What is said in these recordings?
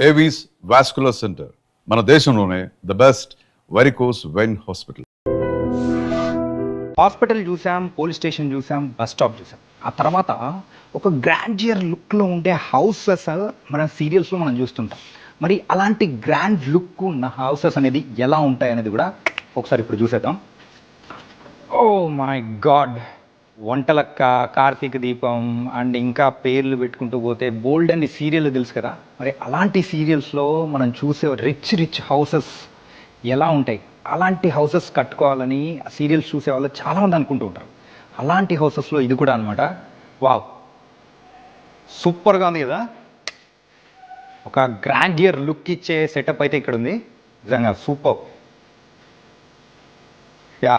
Avis vascular centre మన దేశంలోనే the best varicose vein hospital. Hospital చూసాం, పోలీస్ స్టేషన్ చూసాం, బస్ స్టాప్ చూసాం. ఆ తర్వాత ఒక గ్రాండియర్ లుక్లో ఉండే హౌసెస్ మన సీరియల్స్లో మనం చూస్తుంటాం. మరి అలాంటి గ్రాండ్ లుక్ ఉన్న హౌసెస్ అనేది ఎలా ఉంటాయి అనేది కూడా ఒకసారి ఇప్పుడు చూసేద్దాం. Oh my God, Vantalakka, Karthika దీపం అండ్ ఇంకా పేర్లు పెట్టుకుంటూ పోతే బోల్డ్ అన్ని సీరియల్ తెలుసు కదా. మరి అలాంటి సీరియల్స్లో మనం చూసే రిచ్ హౌసెస్ ఎలా ఉంటాయి, అలాంటి హౌసెస్ కట్టుకోవాలని సీరియల్స్ చూసే వాళ్ళు చాలామంది అనుకుంటూ ఉంటారు. అలాంటి హౌసెస్లో ఇది కూడా అనమాట. వావ్, సూపర్గా ఉంది కదా. ఒక గ్రాండియర్ లుక్ ఇచ్చే సెటప్ అయితే ఇక్కడ ఉంది. నిజంగా సూపర్. యా,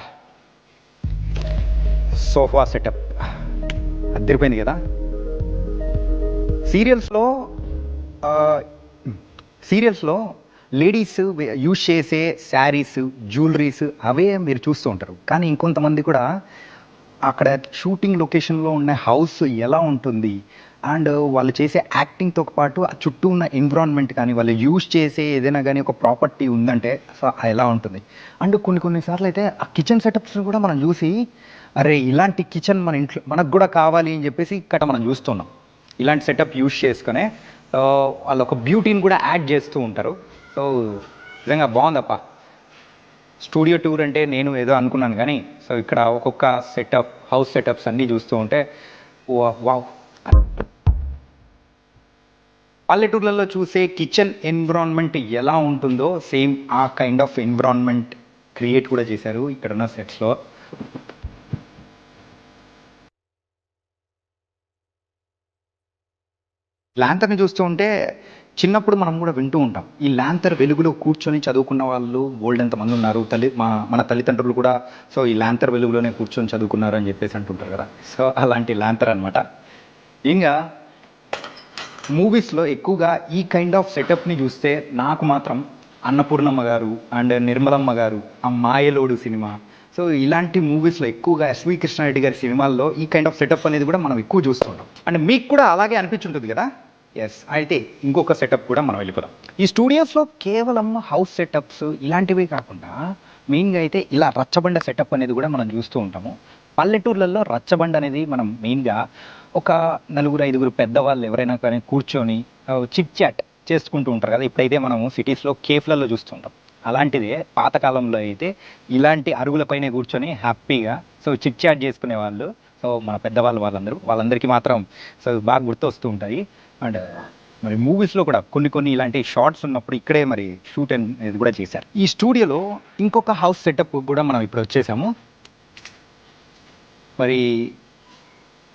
సోఫా సెటప్ అద్దరిపోయింది కదా. సీరియల్స్లో లేడీస్ యూజ్ చేసే శారీస్, జ్యువెలరీస్ అవే మీరు చూస్తూ ఉంటారు. కానీ ఇంకొంతమంది కూడా అక్కడ షూటింగ్ లొకేషన్లో ఉన్న హౌస్ ఎలా ఉంటుంది అండ్ వాళ్ళు చేసే యాక్టింగ్తో పాటు ఆ చుట్టూ ఉన్న ఎన్విరాన్మెంట్ కానీ వాళ్ళు యూజ్ చేసే ఏదైనా కానీ ఒక ప్రాపర్టీ ఉందంటే సో ఎలా ఉంటుంది. అండ్ కొన్నిసార్లు అయితే ఆ కిచెన్ సెటప్స్ కూడా మనం చూసి అరే ఇలాంటి కిచెన్ మన ఇంట్లో మనకు కూడా కావాలి అని చెప్పేసి ఇక్కడ మనం చూస్తున్నాం. ఇలాంటి సెటప్ యూజ్ చేసుకునే వాళ్ళు ఒక బ్యూటీని కూడా యాడ్ చేస్తూ ఉంటారు. సో నిజంగా బాగుందప్ప. స్టూడియో టూర్ అంటే నేను ఏదో అనుకున్నాను, కానీ సో ఇక్కడ ఒక్కొక్క సెటప్, హౌస్ సెటప్స్ అన్నీ చూస్తూ ఉంటే వావ్. పల్లెటూర్లలో చూసే కిచెన్ ఎన్విరాన్మెంట్ ఎలా ఉంటుందో సేమ్ ఆ కైండ్ ఆఫ్ ఎన్విరాన్మెంట్ క్రియేట్ కూడా చేశారు ఇక్కడున్న సెట్స్లో. ల్యాంతర్ని చూస్తూ ఉంటే చిన్నప్పుడు మనం కూడా వింటూ ఉంటాం, ఈ ల్యాంతర్ వెలుగులో కూర్చొని చదువుకున్న వాళ్ళు బోల్డ్ ఎంతమంది ఉన్నారు. మన తల్లిదండ్రులు కూడా సో ఈ ల్యాంతర్ వెలుగులోనే కూర్చొని చదువుకున్నారు అని చెప్పేసి అంటుంటారు కదా. సో అలాంటి ల్యాంతర్ అనమాట. ఇంకా మూవీస్లో ఎక్కువగా ఈ కైండ్ ఆఫ్ సెటప్ని చూస్తే నాకు మాత్రం అన్నపూర్ణమ్మ గారు అండ్ నిర్మలమ్మ గారు, ఆ మాయలోడు సినిమా, సో ఇలాంటి మూవీస్లో ఎక్కువగా ఎస్వి కృష్ణారెడ్డి గారి సినిమాల్లో ఈ కైండ్ ఆఫ్ సెటప్ అనేది కూడా మనం ఎక్కువ చూస్తుంటాం. అండ్ మీకు కూడా అలాగే అనిపించుంటుంది కదా. ఎస్, అయితే ఇంకొక సెటప్ కూడా మనం వెళ్ళిపోదాం. ఈ స్టూడియోస్లో కేవలం హౌస్ సెటప్స్ ఇలాంటివి కాకుండా మెయిన్గా అయితే ఇలా రచ్చబండ సెటప్ అనేది కూడా మనం చూస్తూ ఉంటాము. పల్లెటూర్లలో రచ్చబండ అనేది మనం మెయిన్గా ఒక 4-5 పెద్దవాళ్ళు ఎవరైనా కానీ కూర్చొని చిట్ చాట్ చేసుకుంటూ ఉంటారు కదా. ఇప్పుడైతే మనము సిటీస్లో కేఫ్లలో చూస్తుంటాం. అలాంటిదే పాతకాలంలో అయితే ఇలాంటి అరుగులపైనే కూర్చొని హ్యాపీగా సో చిట్ చాట్ చేసుకునే వాళ్ళు. సో మన పెద్దవాళ్ళు వాళ్ళందరికీ మాత్రం సో బాగా గుర్తు వస్తూ ఉంటాయి. అండ్ మరి మూవీస్లో కూడా కొన్ని ఇలాంటి షార్ట్స్ ఉన్నప్పుడు ఇక్కడే మరి షూట్ అనేది కూడా చేశారు. ఈ స్టూడియోలో ఇంకొక హౌస్ సెటప్ కూడా మనం ఇప్పుడు వచ్చేసాము. మరి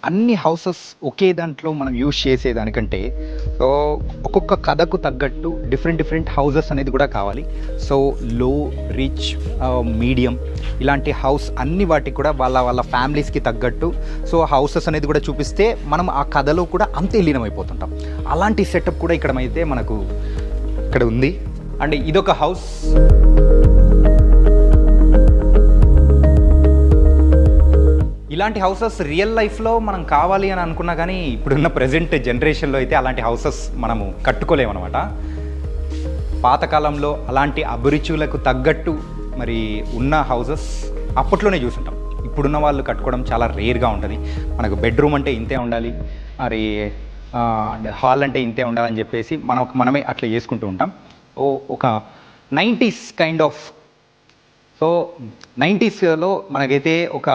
అన్ని హౌసెస్ ఒకే దాంట్లో మనం యూజ్ చేసేదానికంటే సో ఒక్కొక్క కథకు తగ్గట్టు డిఫరెంట్ హౌసెస్ అనేది కూడా కావాలి. సో లో, రిచ్, మీడియం ఇలాంటి హౌస్ అన్ని వాటికి కూడా వాళ్ళ ఫ్యామిలీస్కి తగ్గట్టు సో హౌసెస్ అనేది కూడా చూపిస్తే మనం ఆ కథలో కూడా అంతే లీనమైపోతుంటాం. అలాంటి సెటప్ కూడా ఇక్కడ మనకు ఇక్కడ ఉంది. అండ్ ఇదొక హౌస్. ఇలాంటి హౌసెస్ రియల్ లైఫ్లో మనం కావాలి అని అనుకున్నా కానీ ఇప్పుడున్న ప్రజెంట్ జనరేషన్లో అయితే అలాంటి హౌసెస్ మనము కట్టుకోలేమన్నమాట. పాతకాలంలో అలాంటి అభిరుచులకు తగ్గట్టు మరి ఉన్న హౌసెస్ అప్పట్లోనే చూసుంటాం. ఇప్పుడున్న వాళ్ళు కట్టుకోవడం చాలా రేర్గా ఉంటుంది. మనకు బెడ్రూమ్ అంటే ఇంతే ఉండాలి, మరి హాల్ అంటే ఇంతే ఉండాలని చెప్పేసి మనమే అట్లా చేసుకుంటూ ఉంటాం. ఒక 90s కైండ్ ఆఫ్. సో 90sలో మనకైతే ఒక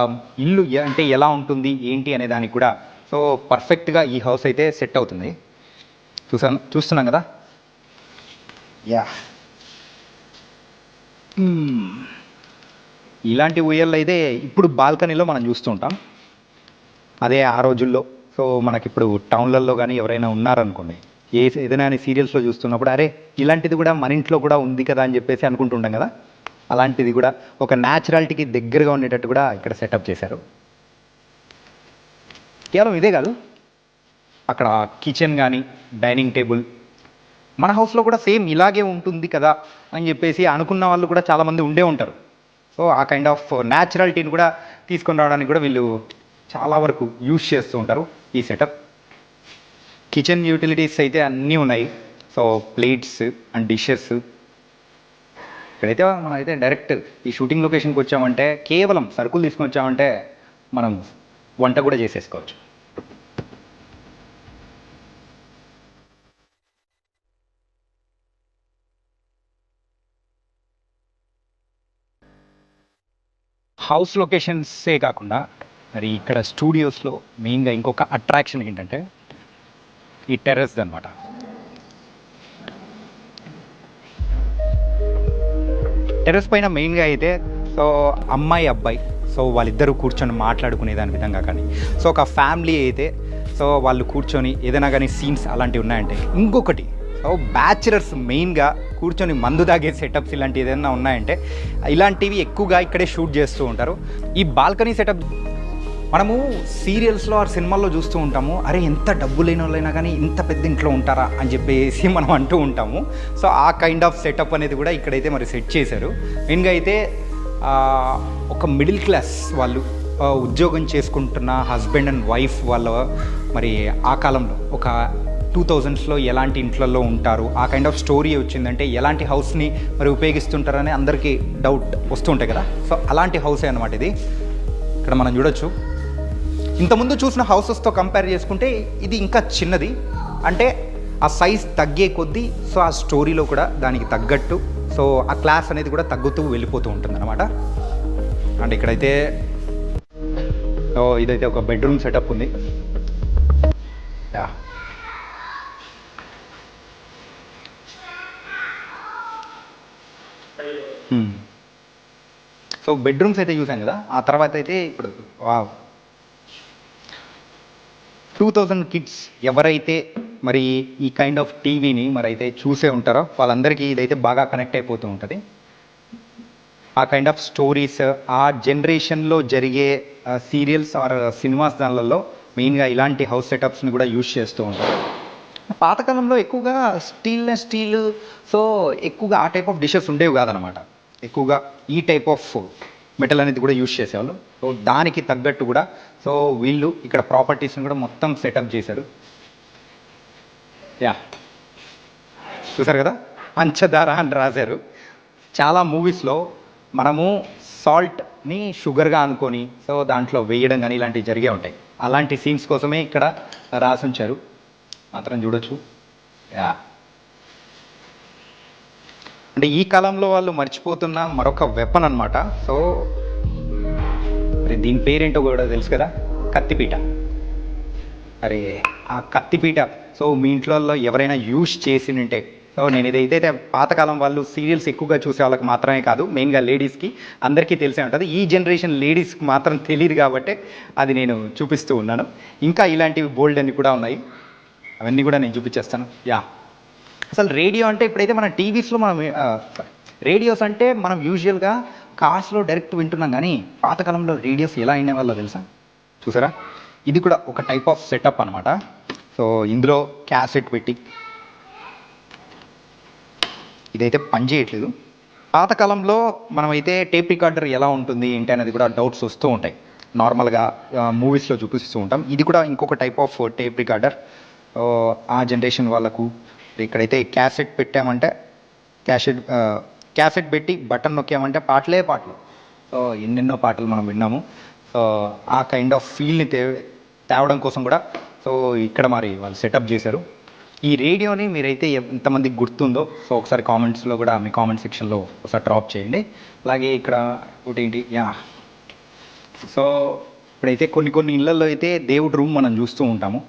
ఇల్లు అంటే ఎలా ఉంటుంది ఏంటి అనే దానికి కూడా సో పర్ఫెక్ట్గా ఈ హౌస్ అయితే సెట్ అవుతుంది. చూస్తున్నాం కదా. యా, ఇలాంటి ఉయ్యాలు అయితే ఇప్పుడు బాల్కనీలో మనం చూస్తుంటాం. అదే ఆ రోజుల్లో సో మనకిప్పుడు టౌన్లలో కానీ ఎవరైనా ఉన్నారనుకోండి, ఏదైనా సీరియల్స్లో చూస్తున్నప్పుడు అరే ఇలాంటిది కూడా మన ఇంట్లో కూడా ఉంది కదా అని చెప్పేసి అనుకుంటుంటాం కదా. అలాంటిది కూడా ఒక న్యాచురాలిటీకి దగ్గరగా ఉండేటట్టు కూడా ఇక్కడ సెటప్ చేశారు. కేవలం ఇదే కాదు, అక్కడ కిచెన్ కానీ డైనింగ్ టేబుల్ మన హౌస్లో కూడా సేమ్ ఇలాగే ఉంటుంది కదా అని చెప్పేసి అనుకున్న వాళ్ళు కూడా చాలామంది ఉండే ఉంటారు. సో ఆ కైండ్ ఆఫ్ న్యాచురాలిటీని కూడా తీసుకొని రావడానికి కూడా వీళ్ళు చాలా వరకు యూజ్ చేస్తూ ఉంటారు ఈ సెటప్. కిచెన్ యూటిలిటీస్ అయితే అన్నీ ఉన్నాయి. So plates and dishes. ఇక్కడైతే మనం అయితే డైరెక్ట్ ఈ షూటింగ్ లొకేషన్కి వచ్చామంటే కేవలం సరుకులు తీసుకొని వచ్చామంటే మనం వంట కూడా చేసేసుకోవచ్చు. హౌస్ లొకేషన్సే కాకుండా మరి ఇక్కడ స్టూడియోస్లో మెయిన్గా ఇంకొక అట్రాక్షన్ ఏంటంటే ఈ టెర్రస్ అనమాట. టెర్రస్ పైన మెయిన్గా అయితే సో అమ్మాయి అబ్బాయి సో వాళ్ళిద్దరూ కూర్చొని మాట్లాడుకునే దాని విధంగా కానీ, సో ఒక ఫ్యామిలీ అయితే సో వాళ్ళు కూర్చొని ఏదైనా కానీ సీన్స్ అలాంటివి ఉన్నాయంటే, ఇంకొకటి సో బ్యాచులర్స్ మెయిన్గా కూర్చొని మందు తాగే సెటప్స్ ఇలాంటివి ఏదైనా ఉన్నాయంటే ఇలాంటివి ఎక్కువగా ఇక్కడే షూట్ చేస్తూ ఉంటారు. ఈ బాల్కనీ సెటప్ మనము సీరియల్స్లో ఆ సినిమాల్లో చూస్తూ ఉంటాము, అరే ఎంత డబ్బు లేని వాళ్ళైనా కానీ ఇంత పెద్ద ఇంట్లో ఉంటారా అని చెప్పేసి మనం అంటూ ఉంటాము. సో ఆ కైండ్ ఆఫ్ సెటప్ అనేది కూడా ఇక్కడైతే మరి సెట్ చేశారు. మెయిన్గా అయితే ఒక మిడిల్ క్లాస్ వాళ్ళు ఉద్యోగం చేసుకుంటున్న హస్బెండ్ అండ్ వైఫ్ వాళ్ళ మరి ఆ కాలంలో ఒక 2000s ఎలాంటి ఇంట్లలో ఉంటారు, ఆ కైండ్ ఆఫ్ స్టోరీ వచ్చిందంటే ఎలాంటి హౌస్ని మరి ఉపయోగిస్తుంటారని అందరికీ డౌట్ వస్తుంటాయి కదా. సో అలాంటి హౌసే అనమాట ఇది. ఇక్కడ మనం చూడొచ్చు, ఇంతకుముందు చూసిన హౌసెస్తో కంపేర్ చేసుకుంటే ఇది ఇంకా చిన్నది. అంటే ఆ సైజ్ తగ్గే కొద్దీ సో ఆ స్టోరీలో కూడా దానికి తగ్గట్టు సో ఆ క్లాస్ అనేది కూడా తగ్గుతూ వెళ్ళిపోతూ ఉంటుంది అనమాట. అండ్ ఇక్కడైతే ఇదైతే ఒక బెడ్రూమ్ సెటప్ ఉంది. సో బెడ్రూమ్స్ అయితే చూసాం కదా. ఆ తర్వాత అయితే ఇప్పుడు 2000 కిడ్స్ ఎవరైతే మరి ఈ కైండ్ ఆఫ్ టీవీని మరి అయితే చూసే ఉంటారో వాళ్ళందరికీ ఇదైతే బాగా కనెక్ట్ అయిపోతూ ఉంటుంది. ఆ కైండ్ ఆఫ్ స్టోరీస్, ఆ జనరేషన్లో జరిగే సీరియల్స్ ఆర్ సినిమాస్ దానిలలో మెయిన్గా ఇలాంటి హౌస్ సెటప్స్ని కూడా యూజ్ చేస్తూ ఉంటారు. పాతకాలంలో ఎక్కువగా స్టీల్ సో ఎక్కువగా ఆ టైప్ ఆఫ్ డిషెస్ ఉండేవి కాదనమాట. ఎక్కువగా ఈ టైప్ ఆఫ్ మెటల్ అనేది కూడా యూజ్ చేసేవాళ్ళు. సో దానికి తగ్గట్టు కూడా సో వీళ్ళు ఇక్కడ ప్రాపర్టీస్ని కూడా మొత్తం సెటప్ చేశారు. చూసారు కదా, పంచదార అని రాశారు. చాలా మూవీస్లో మనము సాల్ట్ని షుగర్గా అనుకొని సో దాంట్లో వేయడం కానీ ఇలాంటివి జరిగే ఉంటాయి. అలాంటి సీన్స్ కోసమే ఇక్కడ రాసి ఉంచారు, మాత్రం చూడొచ్చు. అంటే ఈ కాలంలో వాళ్ళు మర్చిపోతున్న మరొక వెపన్ అనమాట. సో మరి దీని పేరేంటో కూడా తెలుసు కదా, కత్తిపీట. అరే ఆ కత్తిపీట సో మీ ఇంట్లో ఎవరైనా యూజ్ చేసి ఉంటే, సో నేను ఇదైతే పాతకాలం వాళ్ళు సీరియల్స్ ఎక్కువగా చూసే వాళ్ళకి మాత్రమే కాదు, మెయిన్గా లేడీస్కి అందరికీ తెలిసే ఉంటుంది. ఈ జనరేషన్ లేడీస్కి మాత్రం తెలియదు కాబట్టి అది నేను చూపిస్తూ ఉన్నాను. ఇంకా ఇలాంటివి బోల్డ్ అన్ని కూడా ఉన్నాయి, అవన్నీ కూడా నేను చూపించేస్తాను. అసలు రేడియో అంటే ఇప్పుడైతే మన టీవీస్లో మనం రేడియోస్ అంటే మనం యూజువల్గా కార్స్లో డైరెక్ట్ వింటున్నాం, కానీ పాతకాలంలో రేడియోస్ ఎలా అయిన వాళ్ళో తెలుసా? చూసారా, ఇది కూడా ఒక టైప్ ఆఫ్ సెటప్ అనమాట. సో ఇందులో క్యాసెట్ పెట్టి ఇదైతే పని చేయట్లేదు. పాతకాలంలో మనమైతే టేప్ రికార్డర్ ఎలా ఉంటుంది ఏంటి అనేది కూడా డౌట్స్ వస్తూ ఉంటాయి. నార్మల్గా మూవీస్లో చూపిస్తూ ఉంటాం. ఇది కూడా ఇంకొక టైప్ ఆఫ్ టేప్ రికార్డర్. ఆ జనరేషన్ వాళ్ళకు ఇక్కడైతే క్యాసెట్ పెట్టామంటే క్యాసెట్ పెట్టి బటన్ నొక్కామంటే పాటలే పాటలు. సో ఎన్నెన్నో పాటలు మనం విన్నాము. సో ఆ కైండ్ ఆఫ్ ఫీల్ని తేవడం కోసం కూడా సో ఇక్కడ మరి వాళ్ళు సెటప్ చేశారు. ఈ రేడియోని మీరైతే ఎంతమందికి గుర్తుందో సో ఒకసారి కామెంట్స్లో కూడా మీ కామెంట్ సెక్షన్లో ఒకసారి డ్రాప్ చేయండి. అలాగే ఇక్కడ ఒకటి సో ఇప్పుడైతే కొన్ని ఇళ్లలో అయితే దేవుడి రూమ్ మనం చూస్తూ ఉంటాము.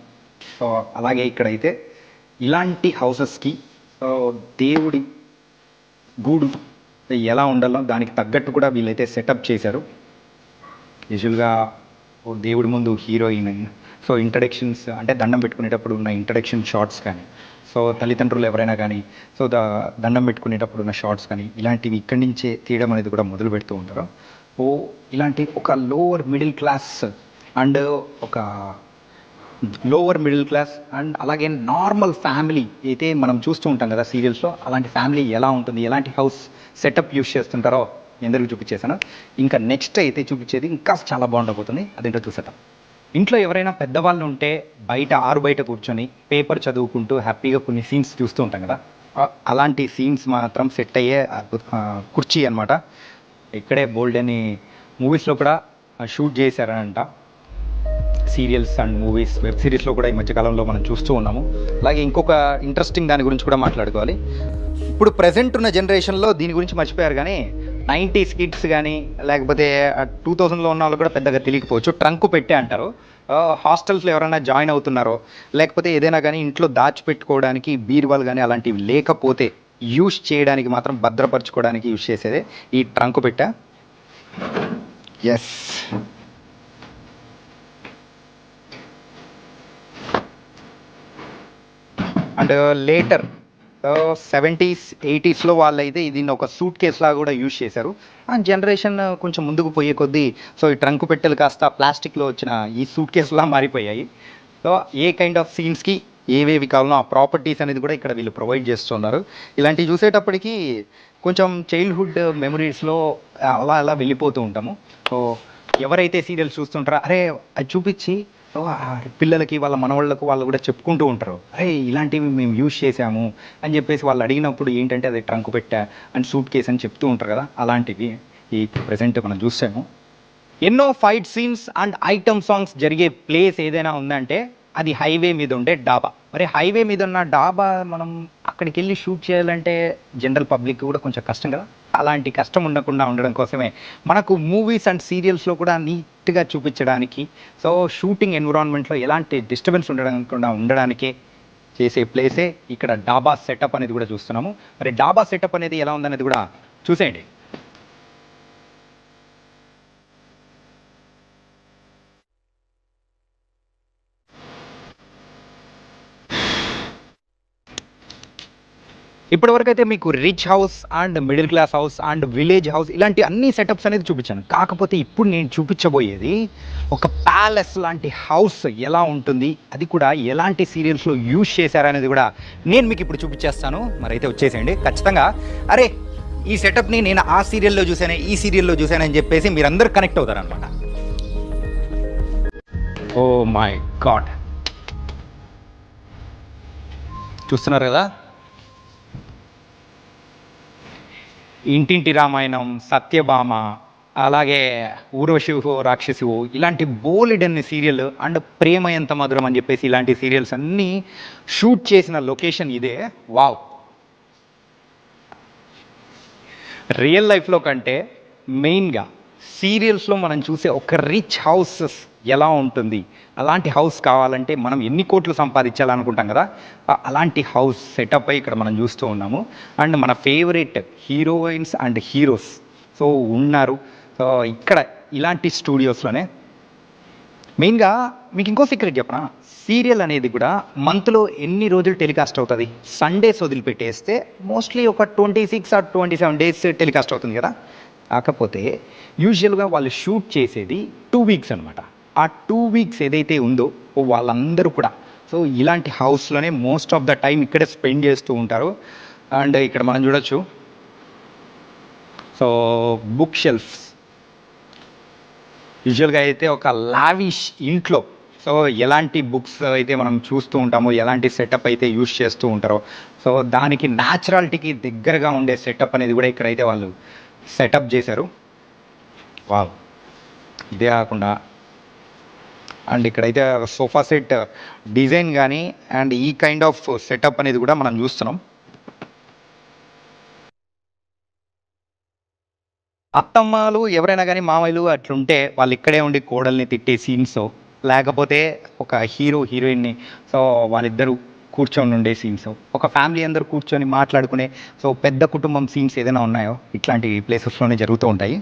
సో అలాగే ఇక్కడైతే ఇలాంటి హౌసెస్కి దేవుడి గూడు ఎలా ఉండాలో దానికి తగ్గట్టు కూడా వీళ్ళైతే సెటప్ చేశారు. యూజువల్గా దేవుడి ముందు హీరోయిన్ సో ఇంట్రడక్షన్స్ అంటే దండం పెట్టుకునేటప్పుడు ఉన్న ఇంట్రడక్షన్ షార్ట్స్ కానీ, సో తల్లిదండ్రులు ఎవరైనా కానీ సో దండం పెట్టుకునేటప్పుడు ఉన్న షార్ట్స్ కానీ ఇలాంటివి ఇక్కడి నుంచే తీయడం అనేది కూడా మొదలు పెడుతూ ఉంటారు. ఇలాంటి ఒక lower middle class and and అలాగే నార్మల్ ఫ్యామిలీ అయితే మనం చూస్తూ ఉంటాం కదా సీరియల్స్లో, అలాంటి ఫ్యామిలీ ఎలా ఉంటుంది, ఎలాంటి హౌస్ సెటప్ యూస్ చేస్తుంటారో ఎందరికి చూపించేసాను. ఇంకా నెక్స్ట్ అయితే చూపించేది ఇంకా చాలా బాగుండబోతుంది, అదేంటో చూసేద్దాం. ఇంట్లో ఎవరైనా పెద్దవాళ్ళు ఉంటే బయట బయట కూర్చొని పేపర్ చదువుకుంటూ హ్యాపీగా కొన్ని సీన్స్ చూస్తూ ఉంటాం కదా, అలాంటి సీన్స్ మాత్రం సెట్ అయ్యే కుర్చీ అనమాట. ఇక్కడే బోల్డ్ అని మూవీస్లో కూడా షూట్ చేశారంట. సీరియల్స్ అండ్ మూవీస్, వెబ్ సిరీస్లో కూడా ఈ మధ్యకాలంలో మనం చూస్తూ ఉన్నాము. అలాగే ఇంకొక ఇంట్రెస్టింగ్ దాని గురించి కూడా మాట్లాడుకోవాలి. ఇప్పుడు ప్రజెంట్ ఉన్న జనరేషన్లో దీని గురించి మర్చిపోయారు, కానీ 90s కిడ్స్ కానీ లేకపోతే 2000లో ఉన్న వాళ్ళు కూడా పెద్దగా తెలియకపోవచ్చు. ట్రంక్ పెట్టే అంటారు. హాస్టల్స్లో ఎవరైనా జాయిన్ అవుతున్నారో లేకపోతే ఏదైనా కానీ ఇంట్లో దాచిపెట్టుకోవడానికి బీరువాలు కానీ అలాంటివి లేకపోతే యూస్ చేయడానికి మాత్రం భద్రపరచుకోవడానికి యూస్ చేసేదే ఈ ట్రంక్ పెట్ట. ఎస్, అండ్ లేటర్ 70s 80sలో వాళ్ళైతే దీన్ని ఒక సూట్ కేస్ లాగా కూడా యూజ్ చేశారు. అండ్ జనరేషన్ కొంచెం ముందుకు పోయే కొద్దీ సో ఈ ట్రంక్ పెట్టెలు కాస్త ప్లాస్టిక్లో వచ్చిన ఈ సూట్ కేసులా మారిపోయాయి. సో ఏ కైండ్ ఆఫ్ సీన్స్కి ఏవేవి కావాలో ఆ ప్రాపర్టీస్ అనేది కూడా ఇక్కడ వీళ్ళు ప్రొవైడ్ చేస్తున్నారు. ఇలాంటివి చూసేటప్పటికి కొంచెం చైల్డ్హుడ్ మెమరీస్లో అలా అలా వెళ్ళిపోతూ ఉంటాము. సో ఎవరైతే సీరియల్స్ చూస్తుంటారో అరే అది చూపించి పిల్లలకి వాళ్ళ మనవాళ్ళకు వాళ్ళు కూడా చెప్పుకుంటూ ఉంటారు, అరే ఇలాంటివి మేము యూజ్ చేసాము అని చెప్పేసి వాళ్ళు అడిగినప్పుడు ఏంటంటే అది ట్రంక్ పెట్టా అండ్ సూట్ కేస్ అని చెప్తూ ఉంటారు కదా, అలాంటివి ఈ ప్రెసెంట్ మనం చూసాము. ఎన్నో fight scenes and item songs జరిగే ప్లేస్ ఏదైనా ఉందంటే అది హైవే మీద ఉండే డాబా. మరి హైవే మీద ఉన్న డాబా మనం అక్కడికి వెళ్ళి షూట్ చేయాలంటే జనరల్ పబ్లిక్ కూడా కొంచెం కష్టం కదా. అలాంటి కష్టం ఉండకుండా ఉండడం కోసమే మనకు మూవీస్ అండ్ సీరియల్స్లో కూడా నీట్గా చూపించడానికి, సో షూటింగ్ ఎన్విరాన్మెంట్లో ఎలాంటి డిస్టర్బెన్స్ ఉండడానికే చేసే ప్లేసే ఇక్కడ డాబా సెటప్ అనేది కూడా చూస్తున్నాము. మరి డాబా సెటప్ అనేది ఎలా ఉందనేది కూడా చూసేయండి. ఇప్పటివరకు అయితే మీకు rich house and middle class house and village house ఇలాంటి అన్ని సెటప్స్ అనేది చూపించాను. కాకపోతే ఇప్పుడు నేను చూపించబోయేది ఒక ప్యాలెస్ లాంటి హౌస్ ఎలా ఉంటుంది, అది కూడా ఎలాంటి సీరియల్స్లో యూజ్ చేశారనేది కూడా నేను మీకు ఇప్పుడు చూపించేస్తాను. మరి అయితే వచ్చేసేయండి. ఖచ్చితంగా అరే ఈ సెటప్ని నేను ఆ సీరియల్లో చూసానే ఈ సీరియల్లో చూసానని చెప్పేసి మీరందరూ కనెక్ట్ అవుతారనమాట. ఓ మై గాడ్, చూస్తున్నారు కదా, ఇంటింటి రామాయణం, సత్యభామ, అలాగే ఊర్వశివో రాక్షసివో ఇలాంటి బోలెడన్ని సీరియల్ అండ్ ప్రేమ ఎంత మధురం అని చెప్పేసి ఇలాంటి సీరియల్స్ అన్నీ షూట్ చేసిన లొకేషన్ ఇదే. వావ్, రియల్ లైఫ్లో కంటే మెయిన్గా సీరియల్స్లో మనం చూసే ఒక రిచ్ హౌసెస్ ఎలా ఉంటుంది, అలాంటి హౌస్ కావాలంటే మనం ఎన్ని కోట్లు సంపాదించాలనుకుంటాం కదా, అలాంటి హౌస్ సెటప్ అయి ఇక్కడ మనం చూస్తూ ఉన్నాము. అండ్ మన favourite heroines and heroes so ఉన్నారు. సో ఇక్కడ ఇలాంటి స్టూడియోస్లోనే మెయిన్గా మీకు ఇంకో సీక్రెట్ చెప్పనా, సీరియల్ అనేది కూడా మంత్లో ఎన్ని రోజులు టెలికాస్ట్ అవుతుంది, సండేస్ వదిలిపెట్టేస్తే మోస్ట్లీ ఒక 26 or 27 days టెలికాస్ట్ అవుతుంది కదా. కాకపోతే యూజువల్గా వాళ్ళు షూట్ చేసేది 2 weeks అనమాట. ఆ 2 weeks ఏదైతే ఉందో వాళ్ళందరూ కూడా సో ఇలాంటి హౌస్లోనే మోస్ట్ ఆఫ్ ద టైం ఇక్కడే స్పెండ్ చేస్తూ ఉంటారు. అండ్ ఇక్కడ మనం చూడొచ్చు, సో బుక్ షెల్ఫ్స్ యూజువల్గా అయితే ఒక లావిష్ ఇంట్లో సో ఎలాంటి బుక్స్ అయితే మనం చూస్తూ ఉంటామో, ఎలాంటి సెటప్ అయితే యూజ్ చేస్తూ ఉంటారో సో దానికి న్యాచురాలిటీకి దగ్గరగా ఉండే సెటప్ అనేది కూడా ఇక్కడైతే వాళ్ళు సెటప్ చేశారు. వావ్, ఇదే కాకుండా అండ్ ఇక్కడైతే సోఫా సెట్ డిజైన్ కానీ అండ్ ఈ కైండ్ ఆఫ్ సెటప్ అనేది కూడా మనం చూస్తున్నాం. అత్తమ్మలు ఎవరైనా కానీ మామయ్యలు అట్లుంటే వాళ్ళు ఇక్కడే ఉండి కోడల్ని తిట్టే సీన్స్, లేకపోతే ఒక హీరో హీరోయిన్ని సో వాళ్ళిద్దరూ కూర్చొని ఉండే సీన్స్, ఒక ఫ్యామిలీ అందరూ కూర్చొని మాట్లాడుకునే సో పెద్ద కుటుంబం సీన్స్ ఏదైనా ఉన్నాయో ఇట్లాంటి ప్లేసెస్లోనే జరుగుతూ ఉంటాయి.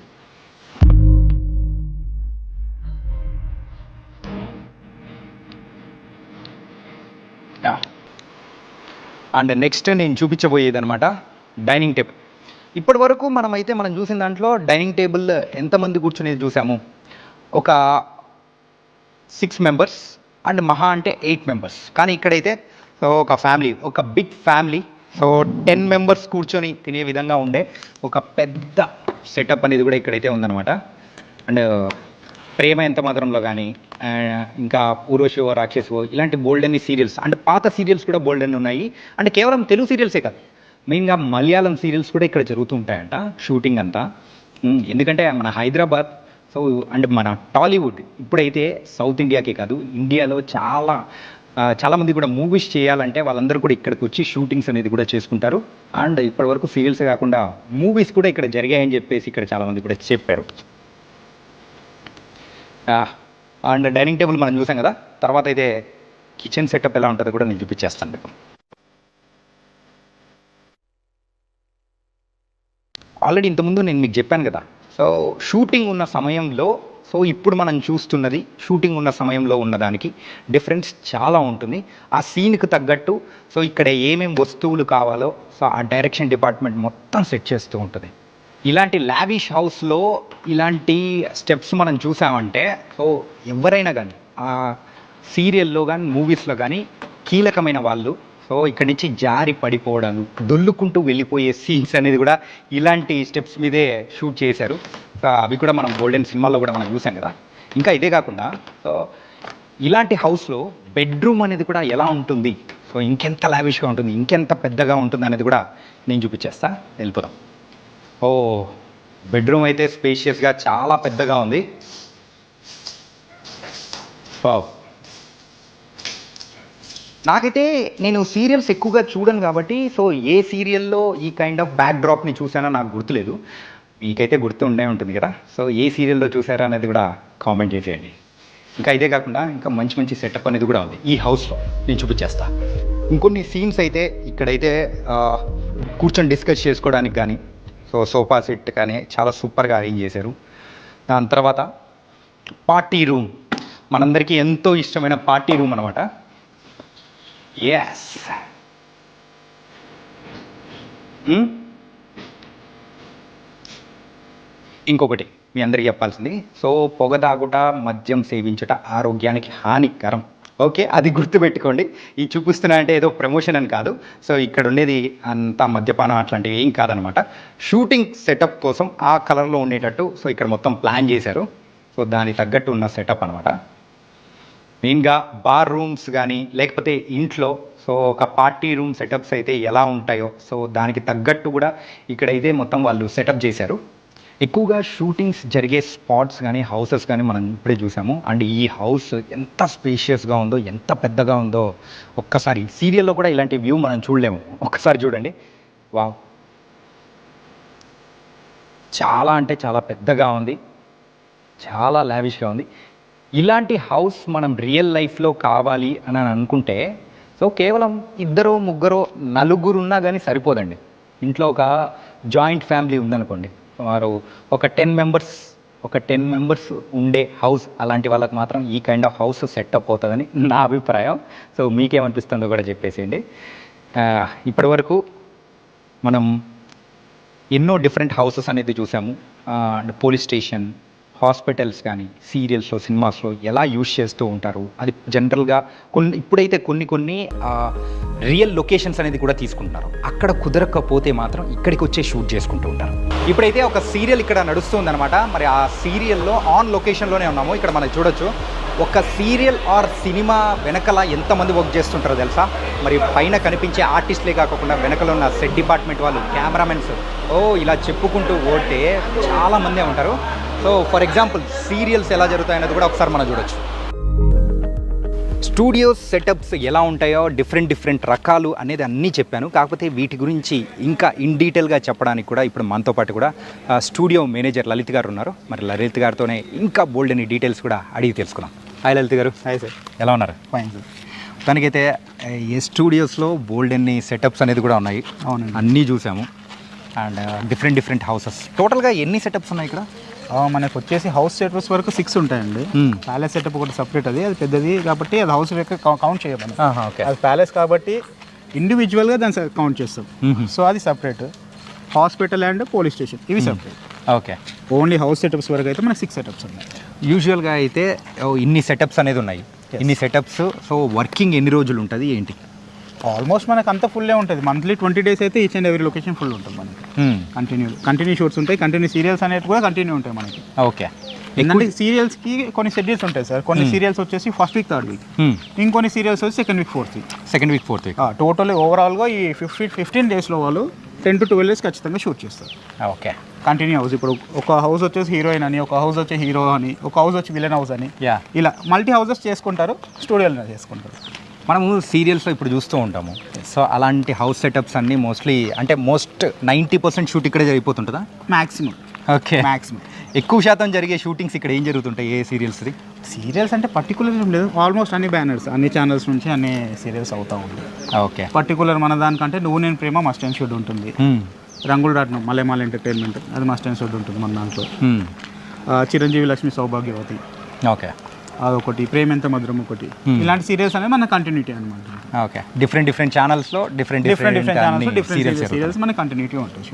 అండ్ నెక్స్ట్ నేను చూపించబోయేది అనమాట డైనింగ్ టేబుల్. ఇప్పటి వరకు మనం చూసిన దాంట్లో డైనింగ్ టేబుల్ ఎంతమంది కూర్చునేది చూసాము, ఒక 6 members అండ్ మహా అంటే 8 members. కానీ ఇక్కడైతే సో ఒక ఫ్యామిలీ, ఒక బిగ్ ఫ్యామిలీ సో 10 members కూర్చొని తినే విధంగా ఉండే ఒక పెద్ద సెటప్ అనేది కూడా ఇక్కడైతే ఉందన్నమాట. అండ్ ప్రేమ ఎంత మధురంలో కానీ ఇంకా ఊర్వశివో రాక్షసో ఇలాంటి బోల్డ్ అన్ని సీరియల్స్ అంటే పాత సీరియల్స్ కూడా బోల్డ్ అన్ని ఉన్నాయి. అంటే కేవలం తెలుగు సీరియల్సే కాదు, మెయిన్గా మలయాళం సీరియల్స్ కూడా ఇక్కడ జరుగుతూ ఉంటాయంట షూటింగ్ అంతా. ఎందుకంటే మన హైదరాబాద్ సో అంటే మన టాలీవుడ్ ఇప్పుడైతే సౌత్ ఇండియాకే కాదు ఇండియాలో చాలామంది కూడా మూవీస్ చేయాలంటే వాళ్ళందరూ కూడా ఇక్కడికి వచ్చి షూటింగ్స్ అనేది కూడా చేసుకుంటారు. అండ్ ఇప్పటివరకు సీరియల్సే కాకుండా మూవీస్ కూడా ఇక్కడ జరిగాయని చెప్పేసి ఇక్కడ చాలామంది కూడా చెప్పారు. అండ్ డైనింగ్ టేబుల్ మనం చూసాం కదా, తర్వాత అయితే కిచెన్ సెటప్ ఎలా ఉంటుందో కూడా నేను చూపించేస్తాను మీకు. ఆల్రెడీ ఇంతకుముందు నేను మీకు చెప్పాను కదా, సో షూటింగ్ ఉన్న సమయంలో సో ఇప్పుడు మనం చూస్తున్నది షూటింగ్ ఉన్న సమయంలో ఉన్నదానికి డిఫరెన్స్ చాలా ఉంటుంది. ఆ సీన్కి తగ్గట్టు సో ఇక్కడ ఏమేమి వస్తువులు కావాలో సో ఆ డైరెక్షన్ డిపార్ట్మెంట్ మొత్తం సెట్ చేస్తూ ఉంటుంది. ఇలాంటి లావిష్ హౌస్లో ఇలాంటి స్టెప్స్ మనం చూసామంటే సో ఎవరైనా కానీ ఆ సీరియల్లో కానీ మూవీస్లో కానీ కీలకమైన వాళ్ళు సో ఇక్కడి నుంచి జారి పడిపోవడం దొల్లుకుంటూ వెళ్ళిపోయే సీన్స్ అనేది కూడా ఇలాంటి స్టెప్స్ మీదే షూట్ చేశారు. సో అవి కూడా మనం గోల్డెన్ సినిమాలో కూడా మనం చూసాం కదా. ఇంకా ఇదే కాకుండా సో ఇలాంటి హౌస్లో బెడ్రూమ్ అనేది కూడా ఎలా ఉంటుంది, సో ఇంకెంత లావిష్గా ఉంటుంది, ఇంకెంత పెద్దగా ఉంటుంది అనేది కూడా నేను చూపించేస్తా. వెళ్ళిపోదాం. ఓ బెడ్రూమ్ అయితే స్పేషియస్గా చాలా పెద్దగా ఉంది. వావ్. నాకైతే నేను సీరియల్స్ ఎక్కువగా చూడను కాబట్టి సో ఏ సీరియల్లో ఈ కైండ్ ఆఫ్ బ్యాక్ డ్రాప్ని చూసానో నాకు గుర్తులేదు. మీకైతే గుర్తు ఉండే ఉంటుంది కదా, సో ఏ సీరియల్లో చూసారా అనేది కూడా కామెంట్ చేసేయండి. ఇంకా ఇదే కాకుండా ఇంకా మంచి మంచి సెటప్ అనేది కూడా ఉంది ఈ హౌస్లో, నేను చూపించేస్తా. ఇంకొన్ని సీన్స్ అయితే ఇక్కడైతే కూర్చొని డిస్కస్ చేసుకోవడానికి కానీ సో సోఫా సెట్ కానీ చాలా సూపర్గా అరేంజ్ చేశారు. దాని తర్వాత పార్టీ రూమ్, మనందరికీ ఎంతో ఇష్టమైన పార్టీ రూమ్ అనమాట. ఎస్. ఇంకొకటి మీ అందరికీ చెప్పాల్సింది, సో పొగ తాగుట మద్యం సేవించుట ఆరోగ్యానికి హానికరం. ఓకే, అది గుర్తుపెట్టుకోండి. ఈ చూపిస్తున్నా అంటే ఏదో ప్రమోషన్ అని కాదు. సో ఇక్కడ ఉండేది అంత మద్యపానం అట్లాంటివి ఏం కాదనమాట. షూటింగ్ సెటప్ కోసం ఆ కలర్లో ఉండేటట్టు సో ఇక్కడ మొత్తం ప్లాన్ చేశారు. సో దానికి తగ్గట్టు ఉన్న సెటప్ అనమాట. మెయిన్గా బార్ రూమ్స్ కానీ లేకపోతే ఇంట్లో సో ఒక పార్టీ రూమ్ సెటప్స్ అయితే ఎలా ఉంటాయో సో దానికి తగ్గట్టు కూడా ఇక్కడైతే మొత్తం వాళ్ళు సెటప్ చేశారు. ఎక్కువగా షూటింగ్స్ జరిగే స్పాట్స్ కానీ హౌసెస్ కానీ మనం ఇప్పుడే చూసాము. అండ్ ఈ హౌస్ ఎంత స్పేషియస్గా ఉందో, ఎంత పెద్దగా ఉందో ఒక్కసారి సీరియల్లో కూడా ఇలాంటి వ్యూ మనం చూడలేము. ఒక్కసారి చూడండి. వావ్, చాలా అంటే చాలా పెద్దగా ఉంది, చాలా లావిష్గా ఉంది. ఇలాంటి హౌస్ మనం రియల్ లైఫ్లో కావాలి అని అనుకుంటే సో కేవలం 2, 3, 4 ఉన్నా కానీ సరిపోదండి. ఇంట్లో ఒక జాయింట్ ఫ్యామిలీ ఉందనుకోండి, వారు ఒక 10 మెంబర్స్ ఉండే హౌస్, అలాంటి వాళ్ళకి మాత్రం ఈ కైండ్ ఆఫ్ హౌస్ సెటప్ అవుతుందని నా అభిప్రాయం. సో మీకేమనిపిస్తుందో కూడా చెప్పేసేయండి. ఇప్పటి వరకు మనం ఎన్నో డిఫరెంట్ హౌసెస్ అనేది చూసాము. పోలీస్ స్టేషన్, హాస్పిటల్స్ కానీ సీరియల్స్లో సినిమాస్లో ఎలా యూజ్ చేస్తూ ఉంటారు, అది జనరల్గా ఇప్పుడైతే కొన్ని రియల్ లొకేషన్స్ అనేది కూడా తీసుకుంటున్నారు. అక్కడ కుదరకపోతే మాత్రం ఇక్కడికి వచ్చే షూట్ చేసుకుంటూ ఉంటారు. ఇప్పుడైతే ఒక సీరియల్ ఇక్కడ నడుస్తుందన్నమాట. మరి ఆ సీరియల్లో ఆన్ లొకేషన్లోనే ఉన్నాము. ఇక్కడ మనం చూడొచ్చు ఒక సీరియల్ ఆర్ సినిమా వెనకల ఎంతమంది వర్క్ చేస్తుంటారో తెలుసా? మరి పైన కనిపించే ఆర్టిస్ట్లే కాకుండా వెనకలో ఉన్న సెట్ డిపార్ట్మెంట్ వాళ్ళు, కెమెరామెన్స్, ఇలా చెప్పుకుంటూ పోతే చాలామందే ఉంటారు. సో ఫర్ ఎగ్జాంపుల్ సీరియల్స్ ఎలా జరుగుతాయనేది కూడా ఒకసారి మనం చూడొచ్చు. స్టూడియోస్ సెటప్స్ ఎలా ఉంటాయో డిఫరెంట్ రకాలు అనేది అన్నీ చెప్పాను. కాకపోతే వీటి గురించి ఇంకా ఇన్ డీటెయిల్గా చెప్పడానికి కూడా ఇప్పుడు మనతో పాటు కూడా స్టూడియో మేనేజర్ లలిత్ గారు ఉన్నారు. మరి లలిత్ గారితోనే ఇంకా బోల్డ్ అని డీటెయిల్స్ కూడా అడిగి తెలుసుకుందాం. హాయ్ లలిత్ గారు. Hi sir. ఎలా ఉన్నారు? Fine sir. దానికైతే ఏ స్టూడియోస్లో బోల్డ్ అన్ని సెటప్స్ అనేది కూడా ఉన్నాయి. అవునండి, అన్నీ చూసాము. And different houses. టోటల్గా ఎన్ని సెటప్స్ ఉన్నాయి ఇక్కడ? మనకు వచ్చేసి హౌస్ సెటప్స్ వరకు 6 ఉంటాయండి. ప్యాలెస్ సెటప్ ఒకటి సపరేట్, అది పెద్దది కాబట్టి అది హౌస్ కౌంట్ చేయమని. ఓకే, అది ప్యాలెస్ కాబట్టి ఇండివిజువల్గా దాన్ని కౌంట్ చేస్తాం. సో అది separate. Hospital and police station ఇవి separate. Okay, only house setups వరకు అయితే మనకి 6 సెటప్స్ ఉన్నాయి. యూజువల్గా అయితే ఇన్ని సెటప్స్ అనేది ఉన్నాయి. ఇన్ని సెటప్స్ సో వర్కింగ్ ఎన్ని రోజులు ఉంటుంది ఏంటి? ఆల్మోస్ట్ మనకు అంత ఫుల్లే ఉంటుంది. మంత్లీ 20 డేస్ అయితే each and every location full ఉంటుంది మనకి. కంటిన్యూ షూట్స్ ఉంటాయి, కంటిన్యూ సీరియల్స్ అనేవి కూడా కంటిన్యూ ఉంటాయి మనకి. ఓకే, ఏంటంటే సీరియల్స్కి కొన్ని షెడ్యూల్స్ ఉంటాయి సార్. కొన్ని సీరియల్స్ వచ్చేసి ఫస్ట్ వీక్, థర్డ్ వీక్, ఇంకొన్ని సీరియల్స్ వచ్చి second week, fourth week. Second week, fourth week. Total ఓవరాల్గా ఈ 15 డేస్లో వాళ్ళు 10 to 12 days ఖచ్చితంగా షూట్ చేస్తారు. ఓకే. Continue house. ఇప్పుడు ఒక హౌస్ వచ్చేసి హీరోయిన్ అని, ఒక హౌస్ వచ్చి హీరో అని, ఒక హౌస్ వచ్చి విలన్ హౌస్ అని, ఇలా మల్టీ హౌసెస్ చేసుకుంటారు, స్టూడియోలో చేసుకుంటారు. మనము సీరియల్స్లో ఇప్పుడు చూస్తూ ఉంటాము. సో అలాంటి హౌస్ సెటప్స్ అన్నీ మోస్ట్లీ అంటే 90% షూట్ ఇక్కడే జరిగిపోతుంటుందా? మ్యాక్సిమం. ఓకే. మ్యాక్సిమం ఎక్కువ శాతం జరిగే షూటింగ్స్ ఇక్కడ ఏం జరుగుతుంటాయి ఏ సీరియల్స్ది? సీరియల్స్ అంటే పర్టికులర్ ఏం లేదు, ఆల్మోస్ట్ అన్ని బ్యానర్స్, అన్ని ఛానల్స్ నుంచి అన్ని సీరియల్స్ అవుతూ ఉంటాయి. ఓకే. పర్టికులర్ మన దానికంటే నువ్వు నేను ప్రేమ మస్ట్ అండ్ షూట్ ఉంటుంది, రంగుల రాట్నం మలయమాల ఎంటర్టైన్మెంట్ అది మస్ట్ అండ్ షూట్ ఉంటుంది మన దాంట్లో, చిరంజీవి లక్ష్మి సౌభాగ్యవతి ఓకే అదొకటి, ప్రేమ ఎంత మధురం ఒకటి, ఇలాంటి సీరియల్స్ అనేది మన కంటిన్యూటీ అనమాట. ఓకే. డిఫరెంట్ ఛానల్స్లో డిఫరెంట్ ఛానల్స్ డిఫరెంట్ సీరియల్స్ మన కంటిన్యూటీ ఉంటుంది.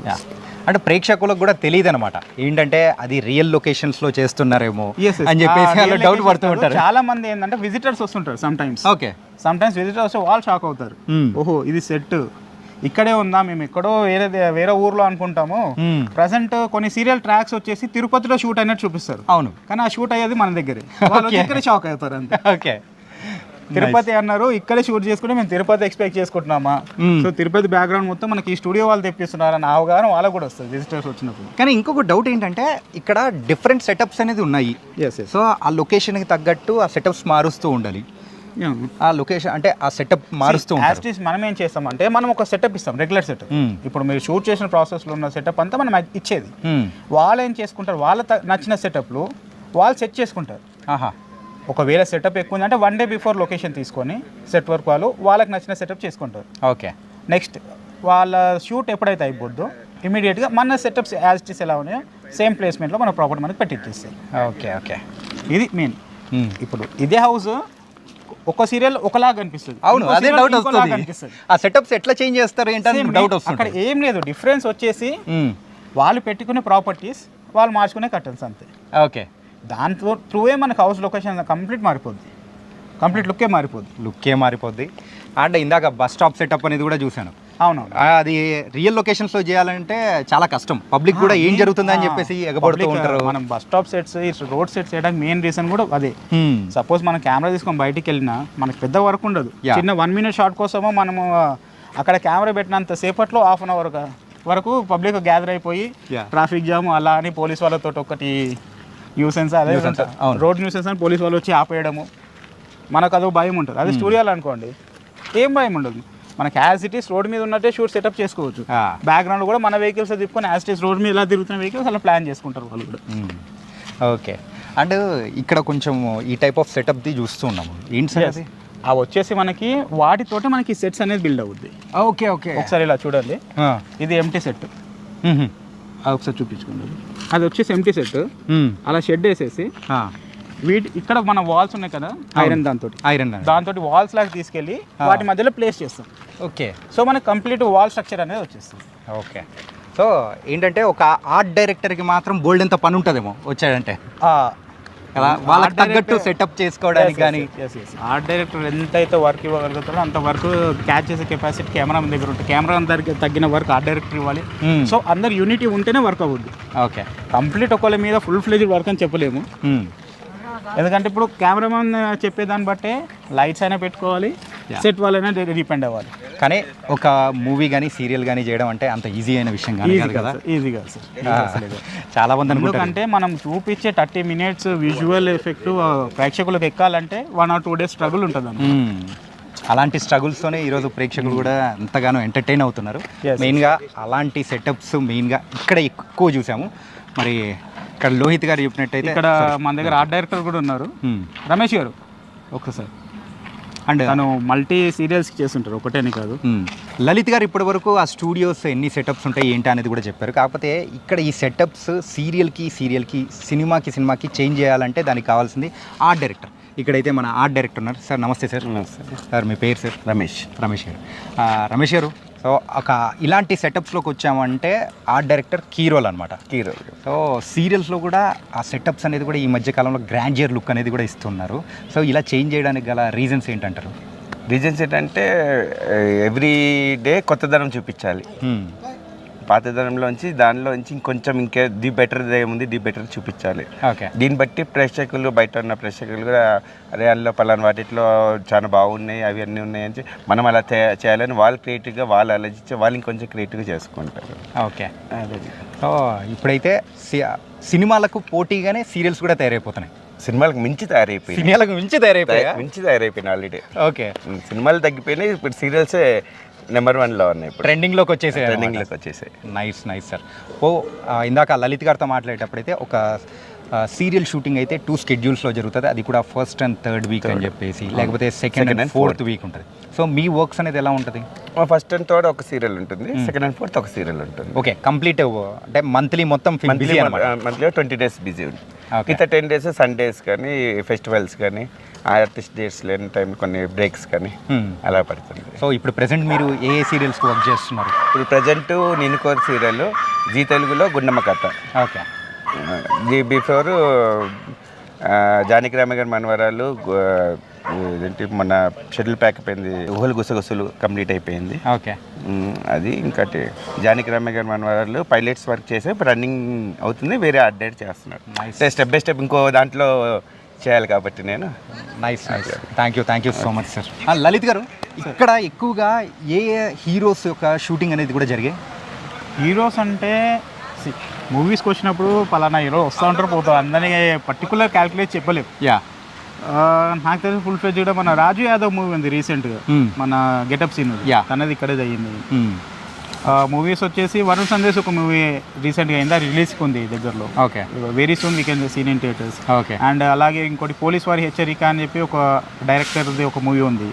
అంటే ప్రేక్షకులకు కూడా తెలియదు అనమాట ఏంటంటే అది రియల్ లొకేషన్స్లో చేస్తున్నారేమో అని చెప్పేసి డౌట్ పడుతూ ఉంటారు. చాలా మంది ఏంటంటే విజిటర్స్ వస్తుంటారు some times. Okay. Some times visitors వస్తే వాళ్ళు షాక్ అవుతారు, ఓహో ఇది సెట్ ఇక్కడే ఉందా, మేము ఎక్కడో వేరే ఊర్లో అనుకుంటాము. ప్రజెంట్ కొన్ని సీరియల్ ట్రాక్స్ వచ్చేసి తిరుపతిలో షూట్ అయినట్టు చూపిస్తారు. అవును. కానీ ఆ షూట్ అయ్యేది మన దగ్గరే, వాళ్ళు ఇక్కడే షాక్ అవుతారు అంతే. ఓకే. తిరుపతి అన్నారు, ఇక్కడే షూట్ చేసుకుంటే మేము తిరుపతి ఎక్స్పెక్ట్ చేసుకుంటున్నామా, సో తిరుపతి బ్యాక్గ్రౌండ్ మొత్తం మనకి ఈ స్టూడియో వాళ్ళు తెప్పిస్తున్నారని అవగాహన వాళ్ళకు కూడా వస్తుంది విజిటర్స్ వచ్చినప్పుడు. కానీ ఇంకొక డౌట్ ఏంటంటే ఇక్కడ డిఫరెంట్ సెటప్స్ అనేది ఉన్నాయి. సో ఆ లొకేషన్కి తగ్గట్టు ఆ సెటప్స్ మారుస్తూ ఉండాలి. ఆ లొకేషన్ అంటే ఆ సెటప్ మారుస్తూ ఉంటారు. మనం ఏం చేస్తామంటే మనం ఒక సెటప్ ఇస్తాం, రెగ్యులర్ సెటప్. ఇప్పుడు మీరు షూట్ చేసిన ప్రాసెస్లో ఉన్న సెటప్ అంతా మనం ఇచ్చేది, వాళ్ళు ఏం చేసుకుంటారు, వాళ్ళ నచ్చిన సెటప్లు వాళ్ళు సెట్ చేసుకుంటారు. ఒకవేళ సెటప్ ఎక్కువ ఉందంటే 1 day బిఫోర్ లొకేషన్ తీసుకొని సెట్ వర్క్ వాళ్ళకి నచ్చిన సెటప్ చేసుకుంటారు. ఓకే. నెక్స్ట్ వాళ్ళ షూట్ ఎప్పుడైతే అయిపోద్దో ఇమీడియట్గా మన సెటప్స్ యాజ్ ఇట్ ఈస్ ఎలా ఉన్నాయో సేమ్ ప్లేస్మెంట్లో మన ప్రాపర్టీ మనకి పెట్టిచ్చేస్తాయి. ఓకే. ఓకే. ఇది మెయిన్. ఇప్పుడు ఇదే హౌస్ ఒక సీరియల్ ఒకలాగా అనిపిస్తుంది. అవును, అదే డౌట్ వస్తుంది. ఆ సెటప్స్ ఎట్లా చేంజ్ చేస్తారు ఏంటంటే డౌట్ వస్తుంది. అక్కడ ఏం లేదు, డిఫరెన్స్ వచ్చేసి వాళ్ళు పెట్టుకునే ప్రాపర్టీస్ వాళ్ళు మార్చుకునే కట్టల్స్ అంతే. ఓకే. దాంతో త్రూవే మనకు హౌస్ లొకేషన్ కంప్లీట్ మారిపోద్ది, కంప్లీట్ లుక్కే మారిపోద్ది. అండ్ ఇందాక బస్ స్టాప్ సెటప్ అనేది కూడా చూశాను. అవును, అది రియల్ లొకేషన్స్లో చేయాలంటే చాలా కష్టం. పబ్లిక్ కూడా ఏం జరుగుతుందని చెప్పేసి ఎగబడుతూ ఉంటారు. మనం bus stop sets, road sets చేయడానికి మెయిన్ రీజన్ కూడా అదే. సపోజ్ మనం కెమెరా తీసుకొని బయటికి వెళ్ళినా మనకి పెద్ద వర్క్ ఉండదు, చిన్న 1 minute షాట్ కోసమో మనము అక్కడ కెమెరా పెట్టినంత సేపట్లో 1/2 hour వరకు పబ్లిక్ గ్యాదర్ అయిపోయి ట్రాఫిక్ జామ్ అలా అని పోలీస్ వాళ్ళతో ఒకటి న్యూసెన్స్, అదే రోడ్ న్యూసెన్స్ అని పోలీస్ వాళ్ళు వచ్చి ఆపేయడము, మనకు అదో భయం ఉంటుంది. అదే స్టూడియోలో అనుకోండి ఏం భయం ఉండదు, మనకి యాజ్ ఇట్ ఈస్ రోడ్ మీద ఉన్నట్టే షూట్ సెటప్ చేసుకోవచ్చు. బ్యాక్గ్రౌండ్ కూడా మన వెహికల్స్ తిప్పుకొని యాజ్ ఇట్ ఈస్ రోడ్ మీద ఎలా తిరుగుతున్న వెహికల్స్ అలా ప్లాన్ చేసుకుంటారు వాళ్ళు కూడా. ఓకే. అండ్ ఇక్కడ కొంచెం ఈ టైప్ ఆఫ్ సెటప్ది చూస్తూ ఉన్నాము. ఏంటి సార్ అది? అవి వచ్చేసి మనకి వాటితోటి మనకి సెట్స్ అనేది బిల్డ్ అవుద్ది. ఓకే. ఓకే. ఒకసారి ఇలా చూడండి, ఇది ఎంటీ సెట్, ఒకసారి చూపించుకోండి. అది వచ్చేసి ఎంటీ సెట్, అలా షెడ్ వేసేసి ఇక్కడ మన వాల్స్ ఉన్నాయి కదా ఐరన్, దాంతో వాల్స్ లాగా తీసుకెళ్ళి వాటి మధ్యలో ప్లేస్ చేస్తాం. ఓకే. సో మనకి కంప్లీట్ వాల్ స్ట్రక్చర్ అనేది వచ్చేస్తుంది. ఓకే. సో ఏంటంటే ఒక ఆర్ట్ డైరెక్టర్కి మాత్రం బోల్డ్ ఎంత పని ఉంటుందేమో వచ్చాడంటే కదా, వాళ్ళకి తగ్గట్టు సెటప్ చేసుకోవడానికి. కానీ ఆర్ట్ డైరెక్టర్ ఎంతైతే వర్క్ ఇవ్వగలుగుతారో అంత వర్క్ క్యాచ్ చేసే కెపాసిటీ కెమెరా దగ్గర ఉంటుంది. కెమెరా దగ్గర తగ్గిన వర్క్ ఆర్ట్ డైరెక్టర్ ఇవ్వాలి. సో అందరు యూనిటీ ఉంటేనే వర్క్ అవుద్ది. ఓకే. కంప్లీట్ ఒకళ్ళ మీద ఫుల్ ఫ్లెడ్జ్డ్ వర్క్ అని చెప్పలేము, ఎందుకంటే ఇప్పుడు కెమెరామెన్ చెప్పేదాన్ని బట్టే లైట్స్ అయినా పెట్టుకోవాలి, సెట్ వాళ్ళైనా డిపెండ్ అవ్వాలి. కానీ ఒక మూవీ కానీ సీరియల్ కానీ చేయడం అంటే అంత ఈజీ అయిన విషయం కాదు కదా. ఈజీ కాదు సార్, చాలా మంది అనుకుంటారు. అంటే మనం చూపించే 30 minutes విజువల్ ఎఫెక్ట్ ప్రేక్షకులకు ఎక్కాలంటే 1 or 2 days స్ట్రగుల్ ఉంటుంది. అలాంటి స్ట్రగుల్స్తోనే ఈరోజు ప్రేక్షకులు కూడా ఎంతగానో ఎంటర్టైన్ అవుతున్నారు. మెయిన్గా అలాంటి సెటప్స్ మెయిన్గా ఇక్కడ ఎక్కువ చూసాము. మరి ఇక్కడ లోహిత్ గారు చెప్పినట్టయితే ఇక్కడ మన దగ్గర ఆర్ట్ డైరెక్టర్ కూడా ఉన్నారు, రమేష్ గారు. ఒక్కసారి అండ్ తను మల్టీ సీరియల్స్కి చేస్తుంటారు, ఒకటేనే కాదు. లలిత్ గారు ఇప్పటి వరకు ఆ స్టూడియోస్ ఎన్ని సెటప్స్ ఉంటాయి ఏంటి అనేది కూడా చెప్పారు. కాకపోతే ఇక్కడ ఈ సెటప్స్ సీరియల్కి సినిమాకి చేంజ్ చేయాలంటే దానికి కావాల్సింది ఆర్ట్ డైరెక్టర్. ఇక్కడైతే మన ఆర్ట్ డైరెక్టర్ ఉన్నారు. సార్ నమస్తే సార్. నమస్తే సార్, మీ పేరు సార్? రమేష్ గారు. రమేష్ గారు, సో ఒక ఇలాంటి సెటప్స్లోకి వచ్చామంటే ఆర్ట్ డైరెక్టర్ కీ రోల్ అనమాట. సో సీరియల్స్లో కూడా ఆ సెటప్స్ అనేది కూడా ఈ మధ్యకాలంలో గ్రాండియర్ లుక్ అనేది కూడా ఇస్తున్నారు. సో ఇలా చేంజ్ చేయడానికి గల రీజన్స్ ఏంటంటారు? రీజన్స్ ఏంటంటే ఎవ్రీ డే కొత్తదనం చూపించాలి. పాతదనంలోంచి దానిలోంచి ఇంకొంచెం ఇంకే ది బెటర్ ఏముంది, ది బెటర్ చూపించాలి. ఓకే. దీన్ని బట్టి ప్రేక్షకులు, బయట ఉన్న ప్రేక్షకులు కూడా అరే అందులో పలానా వాటిలో చాలా బాగున్నాయి, అవి అన్నీ ఉన్నాయి అని మనం అలా చేయాలని వాళ్ళు క్రియేటివ్గా వాళ్ళు ఆలోచించి వాళ్ళు ఇంకొంచెం క్రియేటివ్గా చేసుకుంటారు. ఓకే. సో ఇప్పుడైతే సినిమాలకు పోటీగానే సీరియల్స్ కూడా తయారైపోతున్నాయి. సినిమాలకు మించి తయారైపోయింది, సినిమాలకు మించి తయారైపోయినాయి ఆల్రెడీ. ఓకే. సినిమాలు తగ్గిపోయినాయి, ఇప్పుడు సీరియల్సే నెంబర్ 1లో ఉన్నాయి, ఇప్పుడు ట్రెండింగ్లోకి వచ్చేసాయి. Nice sir. ఇందాక లలిత్ గారితో మాట్లాడేటప్పుడైతే ఒక సీరియల్ షూటింగ్ అయితే 2 schedules జరుగుతుంది, అది కూడా 1st and 3rd వీక్ అని చెప్పేసి, లేకపోతే 2nd and 4th వీక్ ఉంటుంది. సో మీ వర్క్స్ అనేది ఎలా ఉంటుంది? 1st and 3rd ఒక సీరియల్ ఉంటుంది, 2nd and 4th ఒక సీరియల్ ఉంటుంది. ఓకే. కంప్లీట్ అంటే మంత్లీ మొత్తం మంత్లీలో 20 days బిజీ ఉంది. మిగతా 10 days సండేస్ కానీ, ఫెస్టివల్స్ కానీ, ఆర్టిస్ట్ డేట్స్ లేని టైం కొన్ని బ్రేక్స్ కానీ అలా పడుతుంది. సో ఇప్పుడు ప్రెసెంట్ మీరు ఏ సీరియల్స్కి వర్క్ చేస్తున్నారు? ఇప్పుడు ప్రజెంట్ నేను కోర్ సీరియల్ జీ తెలుగులో గుండమ్మ కథ. ఓకే. బిఫోర్ జానకి రామ గారి మనవరాలు ఏంటి మొన్న షెడ్యూల్ ప్యాక్ అయిపోయింది, ఊహలు గుసగుసలు కంప్లీట్ అయిపోయింది. ఓకే. అది ఇంకటి జానకి రామ గారి మనవరాలు పైలట్స్ వర్క్ చేసి రన్నింగ్ అవుతుంది, వేరే అప్డేట్ చేస్తున్నారు. స్టెప్ బై స్టెప్ ఇంకో దాంట్లో చేయాలి కాబట్టి నేను. Nice. Thank you so much sir. Lalit గారు, ఇక్కడ ఎక్కువగా ఏ హీరోస్ యొక్క షూటింగ్ అనేది కూడా జరిగాయి? హీరోస్ అంటే మూవీస్కి వచ్చినప్పుడు పలానా హీరో వస్తూ ఉంటారు, పోతారు, అందరినీ పర్టికులర్ క్యాల్కులేట్ చెప్పలేము. నాకు తెలిసి ఫుల్ ఫ్లెడ్జ్ కూడా మన రాజు యాదవ్ మూవీ ఉంది రీసెంట్గా, మన గెటప్ సీన్ తనది ఇక్కడే అయ్యింది. మూవీస్ వచ్చేసి వరుణ్ సందేశ్ ఒక మూవీ రీసెంట్గా అయిందా, రిలీజ్కి ఉంది దగ్గరలో. Okay. Very soon we can scene in theatres. Okay. And అలాగే ఇంకోటి పోలీస్ వారి హెచ్చరిక అని చెప్పి ఒక డైరెక్టర్ది ఒక మూవీ ఉంది,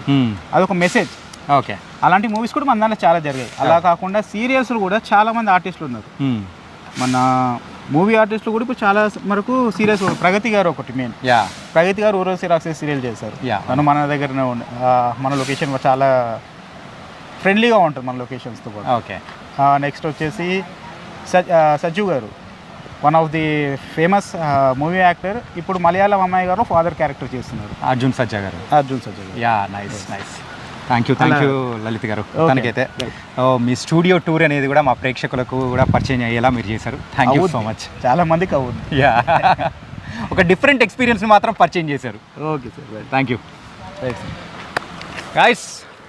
అదొక మెసేజ్. ఓకే. అలాంటి మూవీస్ కూడా మన దాంట్లో చాలా జరిగాయి. అలా కాకుండా సీరియల్స్లో కూడా చాలా మంది ఆర్టిస్టులు ఉన్నారు. మన మూవీ ఆర్టిస్టులు కూడా ఇప్పుడు చాలా వరకు సీరియల్స్. ప్రగతి గారు ఒకటి మెయిన్. ప్రగతి గారు ఊరోసి రాక్షసి సీరియల్ చేశారు. తను మన దగ్గరనే మన లొకేషన్ చాలా ఫ్రెండ్లీగా ఉంటుంది మన లొకేషన్స్తో కూడా. ఓకే. నెక్స్ట్ వచ్చేసి సజ్జు గారు, one of the famous movie actor, ఇప్పుడు మలయాళం అమ్మాయి గారు ఫాదర్ క్యారెక్టర్ చేస్తున్నారు, అర్జున్ సజ్జా గారు. నైస్. థ్యాంక్ యూ లలిత్ గారు. తనకైతే మీ స్టూడియో టూర్ అనేది కూడా మా ప్రేక్షకులకు కూడా పరిచయం అయ్యేలా మీరు చేశారు. Thank you so much. చాలా మందికి అవుతుంది. ఒక డిఫరెంట్ ఎక్స్పీరియన్స్ని మాత్రం పరిచయం చేశారు. Okay sir, thank you guys.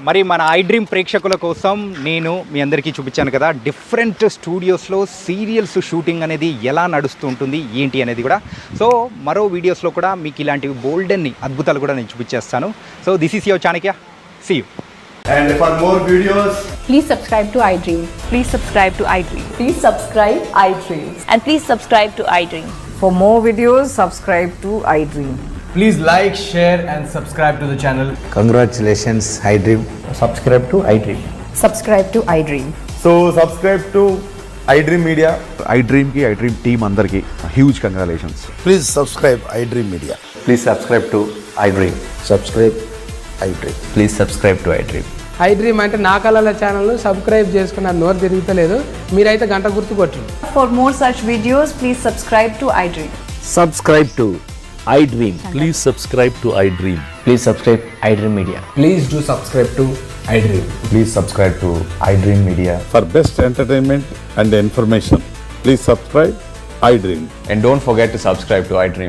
మరి మన ఐ డ్రీమ్ ప్రేక్షకుల కోసం నేను మీ అందరికీ చూపించాను కదా, డిఫరెంట్ స్టూడియోస్లో సీరియల్స్ షూటింగ్ అనేది ఎలా నడుస్తూ ఉంటుంది ఏంటి అనేది కూడా. సో మరో వీడియోస్లో కూడా మీకు ఇలాంటివి బోల్డెన్ని అద్భుతాలు కూడా నేను చూపించేస్తాను. So this is your Chanakya. See you. And for more videos, please subscribe to iDream. Please subscribe to iDream. Please subscribe iDream. And please subscribe to iDream. For more videos, subscribe to iDream. please like, share and subscribe to the channel. Congratulations, iDream. Subscribe to iDream. Subscribe to iDream. So subscribe to iDream Media. iDream team అందరికి huge congratulations. Please subscribe iDream Media. Please subscribe to iDream. Subscribe iDream. Please subscribe to iDream. iDream అంటే నా కళల ఛానల్ను subscribe చేసుకున్న నోరు తిరుగుతలేదు, మీరైతే గంట గుర్తు కొట్టండి. For more such videos, please subscribe to iDream. Subscribe to iDream. Please subscribe to iDream. Please subscribe iDream Media. Please do subscribe to iDream. Please subscribe to iDream Media. For best entertainment and information, please subscribe iDream. And don't forget to subscribe to iDream.